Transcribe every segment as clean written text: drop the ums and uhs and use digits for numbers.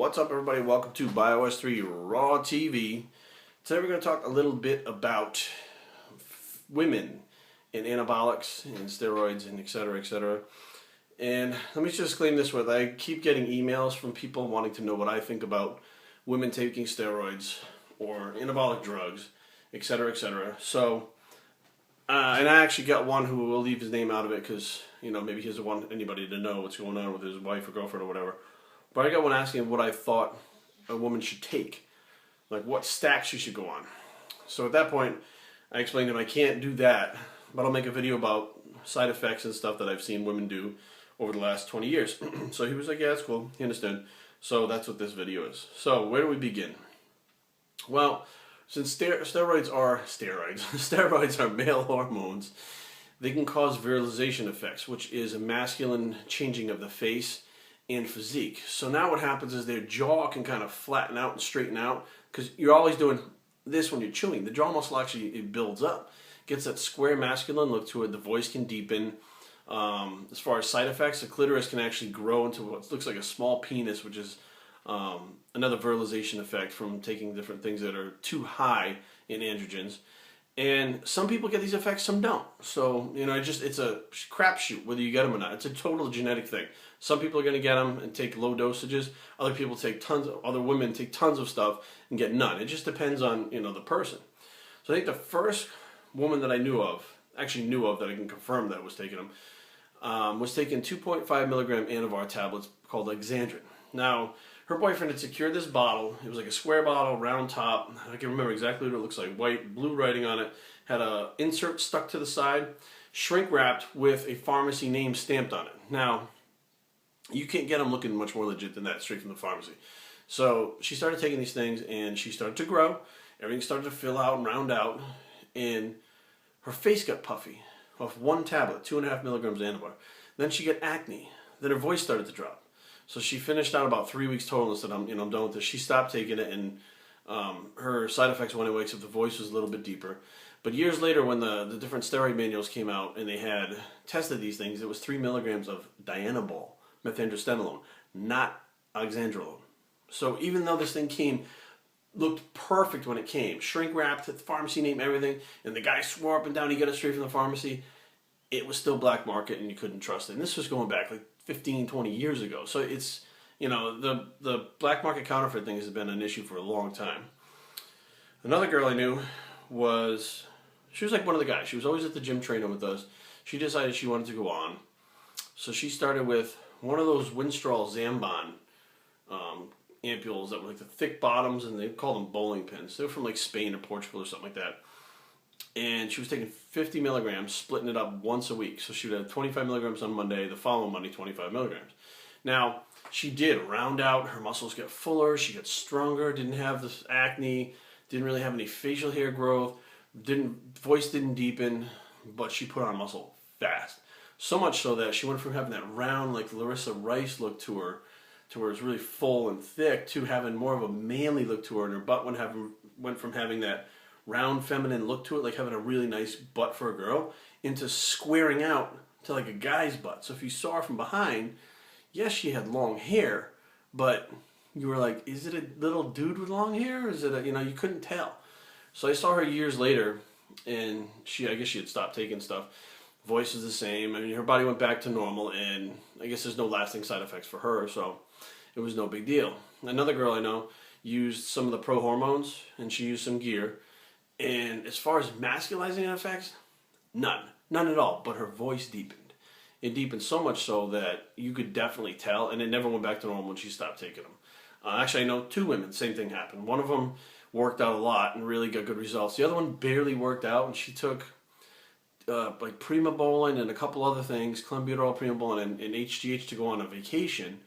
What's up, everybody? Welcome to BioS 3 Raw TV. Today we're going to talk a little bit about women and anabolics and steroids and etc. etc. And let me just claim this with, I keep getting emails from people wanting to know what I think about women taking steroids or anabolic drugs, etc. etc. So, and I actually got one who will leave his name out of it because, you know, maybe he doesn't want anybody to know what's going on with his wife or girlfriend or whatever. But I got one asking what I thought a woman should take, like what stack she should go on. So at that point, I explained to him I can't do that, but I'll make a video about side effects and stuff that I've seen women do over the last 20 years. So he was like, yeah, that's cool. He understood. So that's what this video is. So where do we begin? Well, since steroids are male hormones, they can cause virilization effects, which is a masculine changing of the face and physique. So now what happens is their jaw can kind of flatten out and straighten out because you're always doing this when you're chewing. The jaw muscle actually, it builds up, gets that square masculine look to it. The voice can deepen. As far as side effects, the clitoris can actually grow into what looks like a small penis, which is another virilization effect from taking different things that are too high in androgens. And some people get these effects, some don't. So, you know, it's a crapshoot whether you get them or not. It's a total genetic thing. Some people are going to get them and take low dosages. Other people take other women take tons of stuff and get none. It just depends on, you know, the person. So I think the first woman that I knew of that I can confirm that was taking them, was taking 2.5 milligram Anavar tablets called Exandrin. Now, her boyfriend had secured this bottle. It was like a square bottle, round top. I can remember exactly what it looks like. White, blue writing on it. Had a insert stuck to the side, shrink wrapped with a pharmacy name stamped on it. Now, you can't get them looking much more legit than that straight from the pharmacy. So she started taking these things and she started to grow. Everything started to fill out and round out. And her face got puffy off one tablet, 2.5 milligrams Anavar. Then she got acne. Then her voice started to drop. So she finished out about 3 weeks total and said, I'm done with this. She stopped taking it and her side effects went away except the voice was a little bit deeper. But years later when the different steroid manuals came out and they had tested these things, it was 3 milligrams of dianabol, methandrostenolone, not oxandrolone. So even though this thing looked perfect when it came, shrink wrapped, the pharmacy name, everything, and the guy swore up and down he got it straight from the pharmacy, it was still black market and you couldn't trust it. And this was going back like 15, 20 years ago. So it's, you know, the black market counterfeit thing has been an issue for a long time. Another girl I knew she was like one of the guys. She was always at the gym training with us. She decided she wanted to go on. So she started with one of those Winstrol Zambon ampules that were like the thick bottoms, and they called them bowling pins. They were from like Spain or Portugal or something like that. And she was taking 50 milligrams, splitting it up once a week. So she would have 25 milligrams on Monday, the following Monday, 25 milligrams. Now, she did round out, her muscles got fuller, she got stronger, didn't have this acne, didn't really have any facial hair growth, voice didn't deepen, but she put on muscle fast. So much so that she went from having that round, like Larissa Rice look to her, to where it's really full and thick, to having more of a manly look to her, and her butt went from having that round feminine look to it, like having a really nice butt for a girl, into squaring out to like a guy's butt. So if you saw her from behind, yes, she had long hair, but you were like, is it a little dude with long hair? Or is it you couldn't tell. So I saw her years later, and I guess she had stopped taking stuff. Voice is the same. I mean, her body went back to normal, and I guess there's no lasting side effects for her, so it was no big deal. Another girl I know used some of the pro hormones, and she used some gear. And as far as masculizing effects, none at all, but her voice deepened. It deepened so much so that you could definitely tell, and it never went back to normal when she stopped taking them. Actually, I know 2 women, same thing happened. One of them worked out a lot and really got good results. The other one barely worked out, and she took like primobolan and a couple other things, clenbuterol, primobolan, and HGH to go on a vacation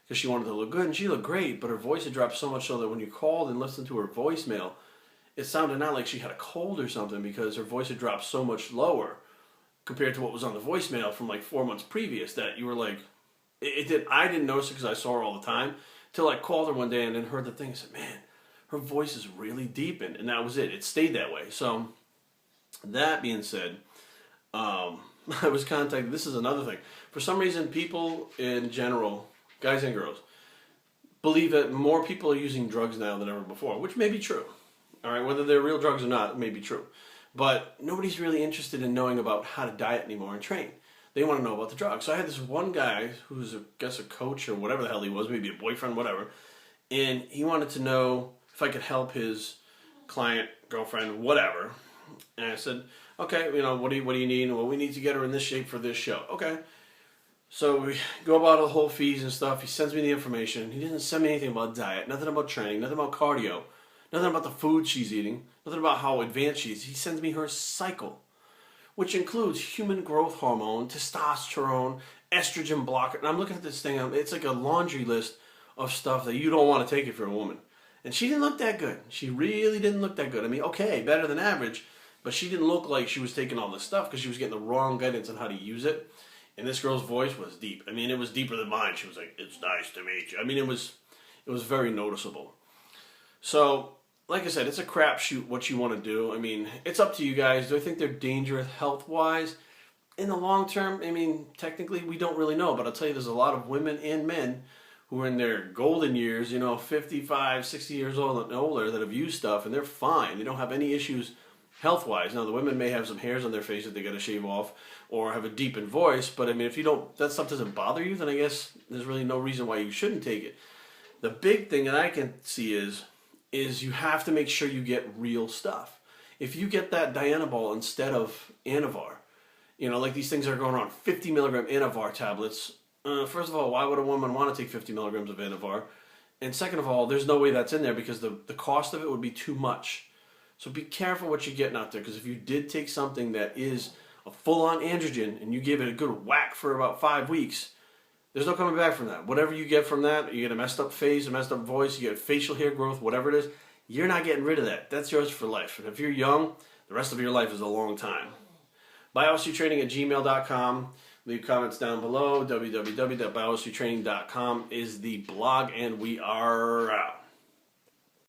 because she wanted to look good, and she looked great, but her voice had dropped so much so that when you called and listened to her voicemail, it sounded not like she had a cold or something because her voice had dropped so much lower compared to what was on the voicemail from like 4 months previous that you were like, I didn't notice it because I saw her all the time till I called her one day and then heard the thing and said, man, her voice is really deepened, and that was it. It stayed that way. So that being said, I was contacted. This is another thing. For some reason, people in general, guys and girls, believe that more people are using drugs now than ever before, which may be true. All right, whether they're real drugs or not, it may be true. But nobody's really interested in knowing about how to diet anymore and train. They want to know about the drugs. So I had this one guy who's, I guess, a coach or whatever the hell he was, maybe a boyfriend, whatever, and he wanted to know if I could help his client, girlfriend, whatever. And I said, okay, what do you need? Well, we need to get her in this shape for this show. Okay. So we go about all the whole fees and stuff. He sends me the information. He didn't send me anything about diet, nothing about training, nothing about cardio, nothing about the food she's eating, nothing about how advanced she is. He sends me her cycle, which includes human growth hormone, testosterone, estrogen blocker. And I'm looking at this thing. It's like a laundry list of stuff that you don't want to take if you're a woman. And she didn't look that good. She really didn't look that good. I mean, okay, better than average, but she didn't look like she was taking all this stuff because she was getting the wrong guidance on how to use it. And this girl's voice was deep. I mean, it was deeper than mine. She was like, "It's nice to meet you." I mean, it was very noticeable. So, like I said, it's a crapshoot what you want to do. I mean, it's up to you guys. Do I think they're dangerous health-wise? In the long term, I mean, technically, we don't really know. But I'll tell you, there's a lot of women and men who are in their golden years, 55, 60 years old and older, that have used stuff, and they're fine. They don't have any issues health-wise. Now, the women may have some hairs on their face that they got to shave off, or have a deepened voice, but I mean, if that stuff doesn't bother you, then I guess there's really no reason why you shouldn't take it. The big thing that I can see is you have to make sure you get real stuff. If you get that Dianabol instead of Anavar, like these things are going around 50 milligram Anavar tablets. First of all, why would a woman want to take 50 milligrams of Anavar? And second of all, there's no way that's in there because the cost of it would be too much. So be careful what you're getting out there, because if you did take something that is a full-on androgen and you give it a good whack for about 5 weeks, there's no coming back from that. Whatever you get from that, you get a messed up face, a messed up voice, you get facial hair growth, whatever it is, you're not getting rid of that. That's yours for life. And if you're young, the rest of your life is a long time. biostraining@gmail.com. Leave comments down below. www.biostraining.com is the blog, and we are out.